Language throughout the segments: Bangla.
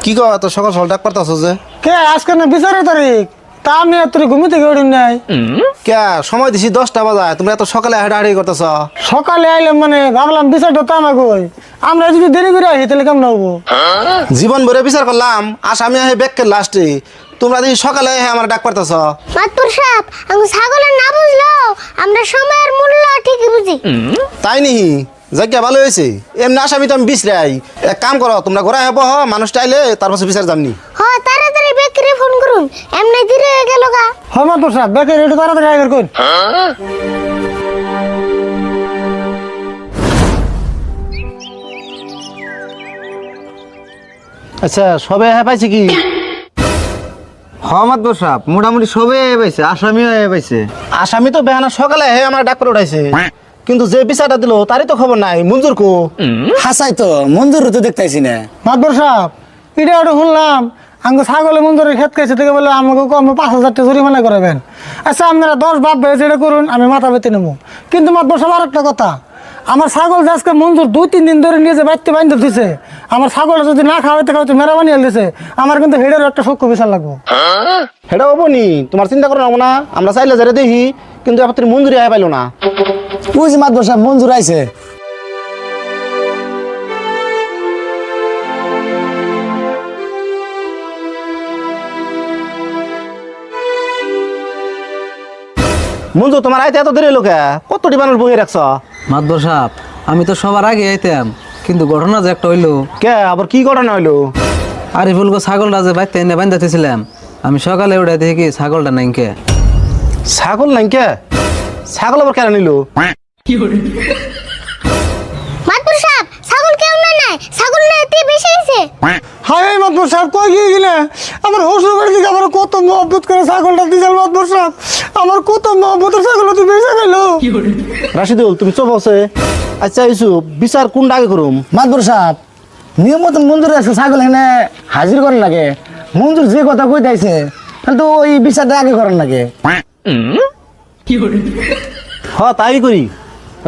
কি কো এত সকাল সকাল ডাক পারতাছো যে? কে আজকে না 20 তারিখ, তা আমি আর তুই ঘুমিয়ে থেকে উঠি নাই। কে সময় দিছি 10টা বাজায়, তুমি এত সকালে হাঁটাহাঁটি করতেছ? সকালে আইলাম মানে ভাবলাম বিচারটা তো আমাকে আমরা যদি দেরি করে আসি তাহলে কেমন হবো? জীবন ভরে বিচার করলাম, আসামি আহে ব্যাগকে লাস্টে, তোমরা দেখি সকালে আমার ডাক পারতাছ। মাতপুর সাহেব, আমি ছাগলের না বুঝলো আমরা সময়ের মূল্য ঠিকই বুঝি। তাই নি জায়গা ভালো হয়েছে, এমনি আসামি তো আমি বিশ্রাই। এক কাম করো, তোমরা ঘরে হবো মানুষটা আইলে তার পাশে বিচার যামনি। হয় তাড়াতাড়ি বেকরে ফোন করুন, এমনি ধীরে হয়ে গেল গা। হ্যাঁ তোর সাহেব বেকার একটু তাড়াতাড়ি আগে কই। আচ্ছা সবে হ্যাঁ পাইছে কি? হমাদ বসাব মোটামুটি সবে পাইছে, আসামিও পাইছে। আসামি তো বেহানা সকালে হে আমার ডাক করে উঠাইছে, কিন্তু যে বিচারটা দিল তারই তো খবর নাই। মঞ্জুর কো? হাসাই তো মঞ্জুর তো দেখতেছি না। মাতবর সাহেব এটা ওটা শুনলাম আঙ্গ ছাগলে মঞ্জুরের ক্ষেত খাইছে থেকে বলে আমাকে কম 5,000 টাকা জরিমানা করাবেন। আচ্ছা আপনারা 10 বাপ ভাই যেটা করুন আমি মাথা পেতে নেবো, কিন্তু মাতবর সাহেব আর একটা কথা, আমার ছাগল যে আজকে মঞ্জুর 2-3 দিন ধরে নিয়ে যে বাড়িতে বাঁধতে দিছে, আমার ছাগল যদি না খাওয়াইতে খাওয়াইতে মেরা বানিয়ে দিছে, আমার কিন্তু হেডের একটা সূক্ষ্ম বিচার লাগবো। সেটা হবো নি, তোমার চিন্তা করো না, আমরা চাইলে যারা দেখি, কিন্তু এবার তুমি মঞ্জুরি আয় পাইলো না। বুঝি মাত বসাব মঞ্জুর আইছে। মঞ্জুর তোমার আইতে এত দেরি লোকে, কতটি মানুষ বসে রাখছ? মাতবর সাহেব আমি তো সবার আগে আইতাম, কিন্তু ঘটনা যে একটা হইলো। কে আবার কি ঘটনা হইলো? আরিফুল গো ছাগলটা যে বাইতে এনে বান্ধাতেছিলাম, আমি সকালে উঠে দেখি কি ছাগলটা নাই কে। ছাগল নাই কে? ছাগল আবার কেন নিল? মাতপুর সাহেব ছাগল কেউ না নাই, ছাগল না এতে বেশি হইছে। হাই মাতবর সাহেব কই গিয়ে গেলে? আমার শ্বশুর বাড়ি থেকে আমার কত মহব্বত করে ছাগলটা দিয়েছিল মাতবর সাহেব, আমার কত মহব্বতের ছাগল তুই বেঁচে গেল। রাশিদুল তুমি চুপ আছে। আচ্ছা ইউসুফ, বিচার কোনটা আগে করুম? মাত বসাব নিয়ম মতন মঞ্জুর আছে, ছাগল এনে হাজির করার লাগে। মঞ্জুর যে কথা কই দিয়েছে তাহলে তো ওই বিচারটা আগে করার লাগে। হ তাই করি।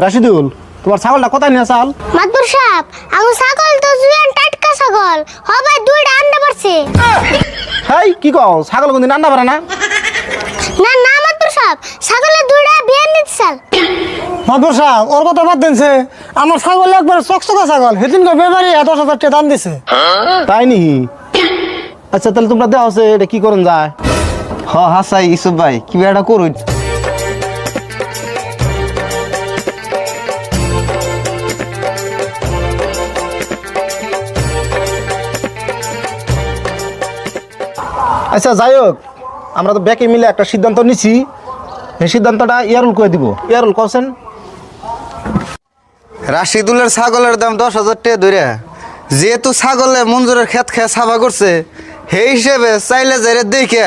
রাশিদুল তোমার ছাগলটা কোথায় নিয়ে চাল? মাতপুর সাহেব আমি ছাগল তো জুয়ান টাটকা ছাগল, হবাই 2টা আন্ডা পারছে। হাই কি কও, ছাগল কোনদিন রান্না পারে না? না না মাতপুর সাহেব ছাগলের 2টা বিয়ান দিছাল। মাতবর সাহেব ওর কথা বাদ দিনছে, আমার ছাগল একবার চকচকা ছাগল, সেদিনকে বেমারি 10,000 টাকা দাম দিছে। তাই নি? আচ্ছা তাহলে তোমরা দেওয়া আছে এটা কি করুন যায়? হ হাসাই ইসুফ ভাই কি একটা করুন। আচ্ছা যাই হোক, আমরা তো ব্যাকে মিলে একটা সিদ্ধান্ত নিছি, এই সিদ্ধান্তটা ইয়ারুল করে দিব। ইয়ারুল কছেন? রাশিদুলের ছাগলের দাম 10,000 টাকা ধরে, যেহেতু ছাগলে মঞ্জুরের ক্ষেত খেয়ে সাফা করছে, সেই হিসেবে চাইলে যাই দেখে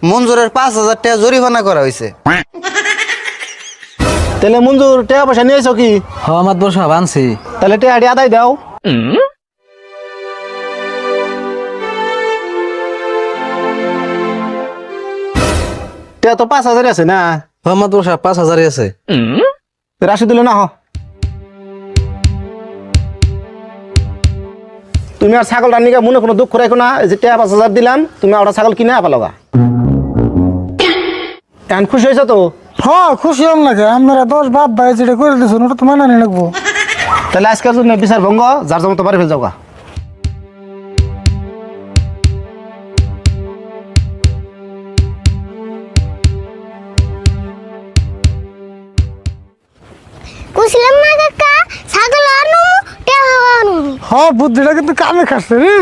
মঞ্জুরের 5,000 টাকা জরিমানা করা হয়েছে। তাহলে মঞ্জুর টাকা পয়সা নিয়েছো কি? হ মাতবর সাহেব আনছি। তাহলে টাকাটি আদায় দাও। টাকা তো 5,000 আছে না? হ মাতবর সাহেব 5,000 আছে। রাশিদুল না হ, তুমি আর ছাগলটা নিয়ে মনে কোনো দুঃখ রেখো না। এই যে টাকা 5,000 দিলাম, তুমি ওটা ছাগল কিনে পালোগা। এখন খুশি হয়েছো তো? হ্যাঁ খুশি হম নাকি, আপনারা 10 বাপ ভাই যেটা করে দিয়েছেন ওটা তো মানা নিয়ে রাখবো। তাহলে আজকের জন্য বিচার ভঙ্গ, যার যেমন তো বাড়ি ফেল যাওগা। কইছিলাম না কাকা ছাগল আনু টেহা আনু। হ্যাঁ বুদ্ধিটা কিন্তু কামে খাচ্ছে রে।